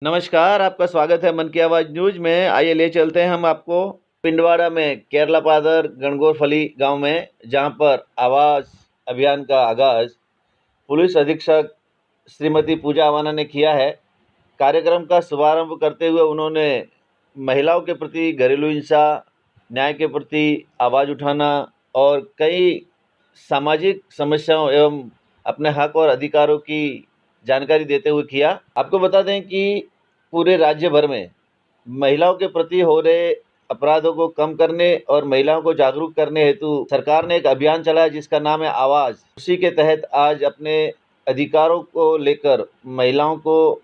नमस्कार, आपका स्वागत है मन की आवाज़ न्यूज़ में। आइए ले चलते हैं हम आपको पिंडवाड़ा में केरला पादर गणगौरफली गांव में, जहां पर आवास अभियान का आगाज़ पुलिस अधीक्षक श्रीमती पूजा अवाना ने किया है। कार्यक्रम का शुभारंभ करते हुए उन्होंने महिलाओं के प्रति घरेलू हिंसा, न्याय के प्रति आवाज़ उठाना और कई सामाजिक समस्याओं एवं अपने हक और अधिकारों की जानकारी देते हुए किया। आपको बता दें कि पूरे राज्य भर में महिलाओं के प्रति हो रहे अपराधों को कम करने और महिलाओं को जागरूक करने हेतु सरकार ने एक अभियान चलाया जिसका नाम है आवाज़। उसी के तहत आज अपने अधिकारों को लेकर महिलाओं को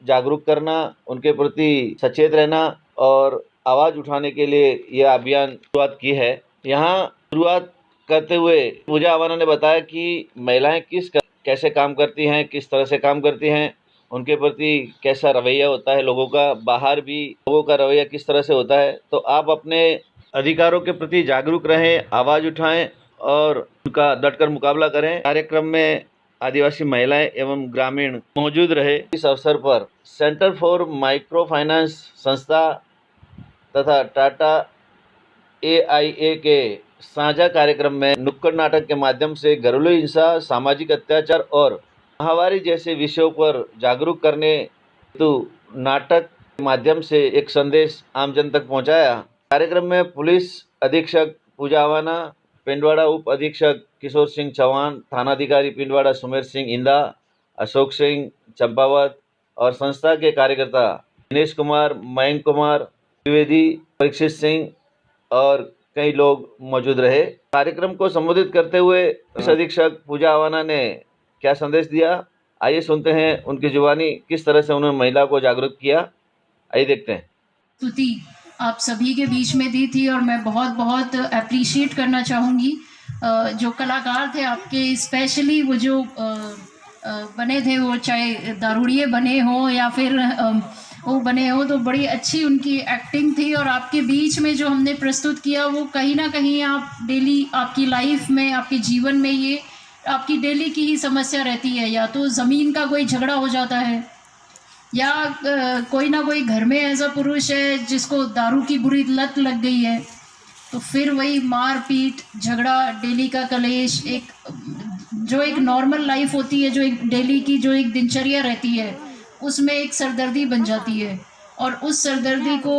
जागरूक करना, उनके प्रति सचेत रहना और आवाज़ उठाने के लिए यह अभियान शुरुआत की है। यहाँ शुरुआत करते हुए पूजा अवाना ने बताया कि महिलाएं कैसे काम करती हैं, किस तरह से काम करती हैं, उनके प्रति कैसा रवैया होता है लोगों का, बाहर भी लोगों का रवैया किस तरह से होता है। तो आप अपने अधिकारों के प्रति जागरूक रहें, आवाज़ उठाएं और उनका डटकर मुकाबला करें। कार्यक्रम में आदिवासी महिलाएं एवं ग्रामीण मौजूद रहे। इस अवसर पर सेंटर फॉर माइक्रो फाइनेंस संस्था तथा टाटा AIA के साझा कार्यक्रम में नुक्कड़ नाटक के माध्यम से घरेलू हिंसा, सामाजिक अत्याचार और महामारी जैसे विषयों पर जागरूक करने हेतु नाटक के माध्यम से एक संदेश आम जन तक पहुंचाया। कार्यक्रम में पुलिस अधीक्षक पूजा अवाना, पिंडवाड़ा उप अधीक्षक किशोर सिंह चौहान, थानाधिकारी पिंडवाड़ा सुमेर सिंह इंदा, अशोक सिंह चंपावत और संस्था के कार्यकर्ता दिनेश कुमार, मयंक कुमार द्विवेदी, परीक्षित सिंह और कई लोग मौजूद रहे। कार्यक्रम को संबोधित करते हुए पुलिस अधीक्षक पूजा अवाना ने क्या संदेश दिया, आइए सुनते हैं उनकी जुबानी किस तरह से उन्होंने महिला को जागरूक किया। आइए देखते हैं। स्तुति आप सभी के बीच में दी थी और मैं बहुत बहुत अप्रिशिएट करना चाहूँगी जो कलाकार थे आपके, स्पेशली वो जो बने थे, वो चाहे दारूड़िए बने हो या फिर वो बने हो, तो बड़ी अच्छी उनकी एक्टिंग थी। और आपके बीच में जो हमने प्रस्तुत किया वो कहीं ना कहीं आप डेली आपकी लाइफ में, आपके जीवन में ये आपकी डेली की ही समस्या रहती है। या तो ज़मीन का कोई झगड़ा हो जाता है, या कोई ना कोई घर में ऐसा पुरुष है जिसको दारू की बुरी लत लग गई है, तो फिर वही मार पीट, झगड़ा, डेली का कलेश, जो एक नॉर्मल लाइफ होती है, जो एक डेली की जो एक दिनचर्या रहती है, उसमें एक सरदर्दी बन जाती है। और उस सरदर्दी को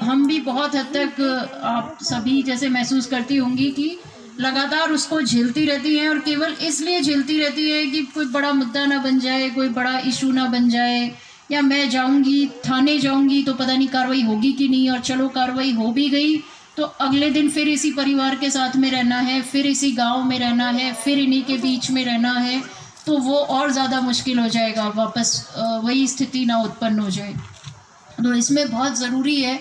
हम भी बहुत हद तक आप सभी जैसे महसूस करती होंगी कि लगातार उसको झेलती रहती हैं, और केवल इसलिए झेलती रहती है कि कोई बड़ा मुद्दा ना बन जाए, कोई बड़ा इशू ना बन जाए, या मैं जाऊंगी थाने जाऊंगी तो पता नहीं कार्रवाई होगी कि नहीं, और चलो कार्रवाई हो भी गई तो अगले दिन फिर इसी परिवार के साथ में रहना है, फिर इसी गांव में रहना है, फिर इन्हीं के बीच में रहना है, तो वो और ज़्यादा मुश्किल हो जाएगा, वापस वही स्थिति ना उत्पन्न हो जाए। तो इसमें बहुत ज़रूरी है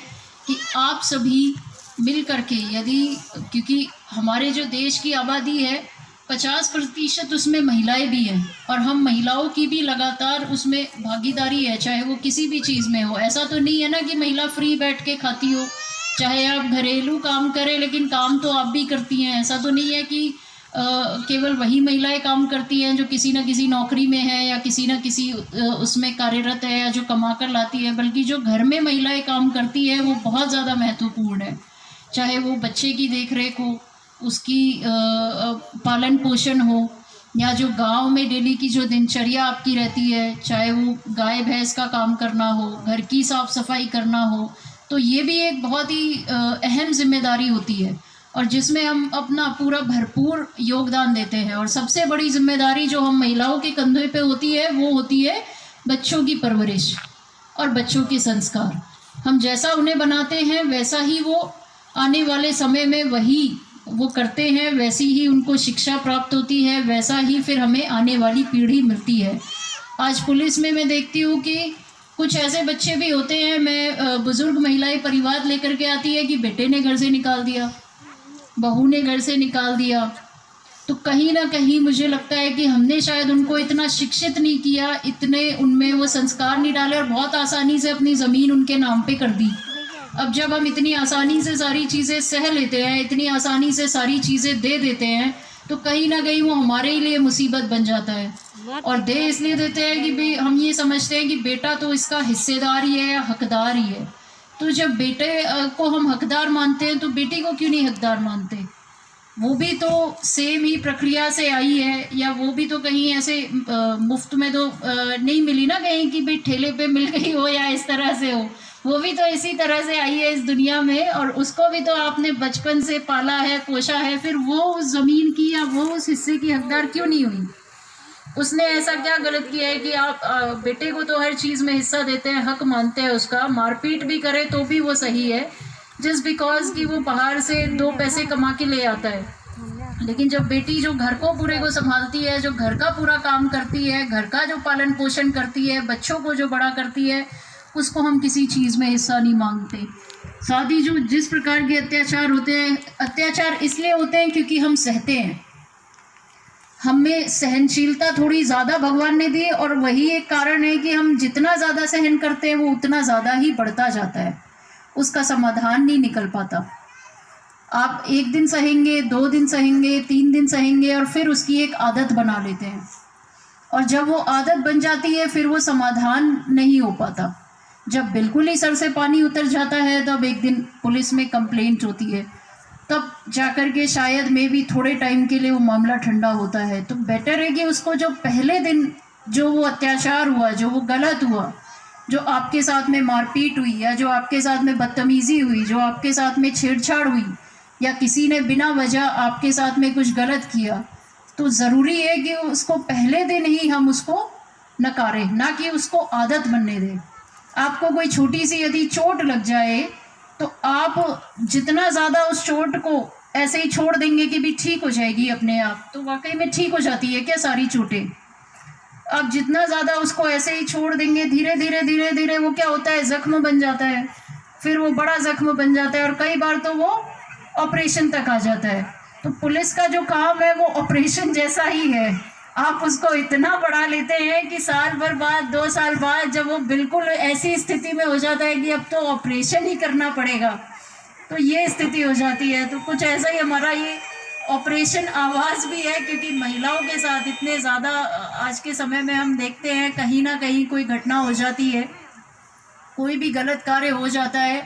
कि आप सभी मिल करके, यदि क्योंकि हमारे जो देश की आबादी है 50% उसमें महिलाएं भी हैं, और हम महिलाओं की भी लगातार उसमें भागीदारी है, चाहे वो किसी भी चीज़ में हो। ऐसा तो नहीं है ना कि महिला फ्री बैठ के खाती हो, चाहे आप घरेलू काम करें लेकिन काम तो आप भी करती हैं। ऐसा तो नहीं है कि केवल वही महिलाएं काम करती हैं जो किसी न किसी नौकरी में है या किसी न किसी उसमें कार्यरत है या जो कमा कर लाती है, बल्कि जो घर में महिलाएं काम करती है वो बहुत ज़्यादा महत्वपूर्ण है। चाहे वो बच्चे की देखरेख हो, उसकी पालन पोषण हो, या जो गांव में डेली की जो दिनचर्या आपकी रहती है, चाहे वो गाय भैंस का काम करना हो, घर की साफ सफाई करना हो, तो ये भी एक बहुत ही अहम जिम्मेदारी होती है, और जिसमें हम अपना पूरा भरपूर योगदान देते हैं। और सबसे बड़ी जिम्मेदारी जो हम महिलाओं के कंधे पे होती है वो होती है बच्चों की परवरिश और बच्चों के संस्कार। हम जैसा उन्हें बनाते हैं वैसा ही वो आने वाले समय में वही वो करते हैं, वैसी ही उनको शिक्षा प्राप्त होती है, वैसा ही फिर हमें आने वाली पीढ़ी मिलती है। आज पुलिस में मैं देखती हूँ कि कुछ ऐसे बच्चे भी होते हैं, मैं बुज़ुर्ग महिलाएं परिवार लेकर के आती है कि बेटे ने घर से निकाल दिया, बहू ने घर से निकाल दिया, तो कहीं ना कहीं मुझे लगता है कि हमने शायद उनको इतना शिक्षित नहीं किया, इतने उनमें वो संस्कार नहीं डाले, और बहुत आसानी से अपनी ज़मीन उनके नाम पे कर दी। अब जब हम इतनी आसानी से सारी चीज़ें सह लेते हैं, इतनी आसानी से सारी चीज़ें दे देते हैं, तो कहीं ना कहीं वो हमारे लिए मुसीबत बन जाता है। और दे इसलिए देते हैं कि भाई हम ये समझते हैं कि बेटा तो इसका हिस्सेदार ही है या हकदार ही है। तो जब बेटे को हम हकदार मानते हैं तो बेटी को क्यों नहीं हकदार मानते? वो भी तो सेम ही प्रक्रिया से आई है, या वो भी तो कहीं ऐसे मुफ्त में तो नहीं मिली ना कहीं कि भाई ठेले पे मिल गई हो या इस तरह से हो। वो भी तो इसी तरह से आई है इस दुनिया में, और उसको भी तो आपने बचपन से पाला है, पोषा है, फिर वो उस ज़मीन की या वो उस हिस्से की हकदार क्यों नहीं हुई? उसने ऐसा क्या गलत किया है कि आप बेटे को तो हर चीज़ में हिस्सा देते हैं, हक मानते हैं उसका, मारपीट भी करे तो भी वो सही है, जस्ट बिकॉज कि वो बाहर से 2 पैसे कमा के ले आता है। लेकिन जब बेटी जो घर को पूरे को संभालती है, जो घर का पूरा काम करती है, घर का जो पालन पोषण करती है, बच्चों को जो बड़ा करती है, उसको हम किसी चीज़ में हिस्सा नहीं मांगते। साथ ही जो जिस प्रकार के अत्याचार होते हैं, अत्याचार इसलिए होते हैं क्योंकि हम सहते हैं, हमें सहनशीलता थोड़ी ज़्यादा भगवान ने दी, और वही एक कारण है कि हम जितना ज़्यादा सहन करते हैं वो उतना ज़्यादा ही बढ़ता जाता है, उसका समाधान नहीं निकल पाता। आप 1 दिन सहेंगे, 2 दिन सहेंगे, 3 दिन सहेंगे, और फिर उसकी एक आदत बना लेते हैं, और जब वो आदत बन जाती है फिर वो समाधान नहीं हो पाता। जब बिल्कुल ही सर से पानी उतर जाता है तब एक दिन पुलिस में कंप्लेंट होती है, तब जाकर के शायद में भी थोड़े टाइम के लिए वो मामला ठंडा होता है। तो बेटर है कि उसको जो पहले दिन जो वो अत्याचार हुआ, जो वो गलत हुआ, जो आपके साथ में मारपीट हुई, या जो आपके साथ में बदतमीज़ी हुई, जो आपके साथ में छेड़छाड़ हुई, या किसी ने बिना वजह आपके साथ में कुछ गलत किया, तो ज़रूरी है कि उसको पहले दिन ही हम उसको नकारें, ना कि उसको आदत बनने दें। आपको कोई छोटी सी यदि चोट लग जाए तो आप जितना ज़्यादा उस चोट को ऐसे ही छोड़ देंगे कि भी ठीक हो जाएगी अपने आप, तो वाकई में ठीक हो जाती है क्या सारी चोटें? आप जितना ज़्यादा उसको ऐसे ही छोड़ देंगे, धीरे धीरे धीरे धीरे वो क्या होता है, ज़ख्म बन जाता है, फिर वो बड़ा ज़ख्म बन जाता है, और कई बार तो वो ऑपरेशन तक आ जाता है। तो पुलिस का जो काम है वो ऑपरेशन जैसा ही है। आप उसको इतना बढ़ा लेते हैं कि साल भर बाद, 2 साल बाद, जब वो बिल्कुल ऐसी स्थिति में हो जाता है कि अब तो ऑपरेशन ही करना पड़ेगा, तो ये स्थिति हो जाती है। तो कुछ ऐसा ही हमारा ये ऑपरेशन आवाज़ भी है, क्योंकि महिलाओं के साथ इतने ज़्यादा आज के समय में हम देखते हैं, कहीं ना कहीं कोई घटना हो जाती है, कोई भी गलत कार्य हो जाता है,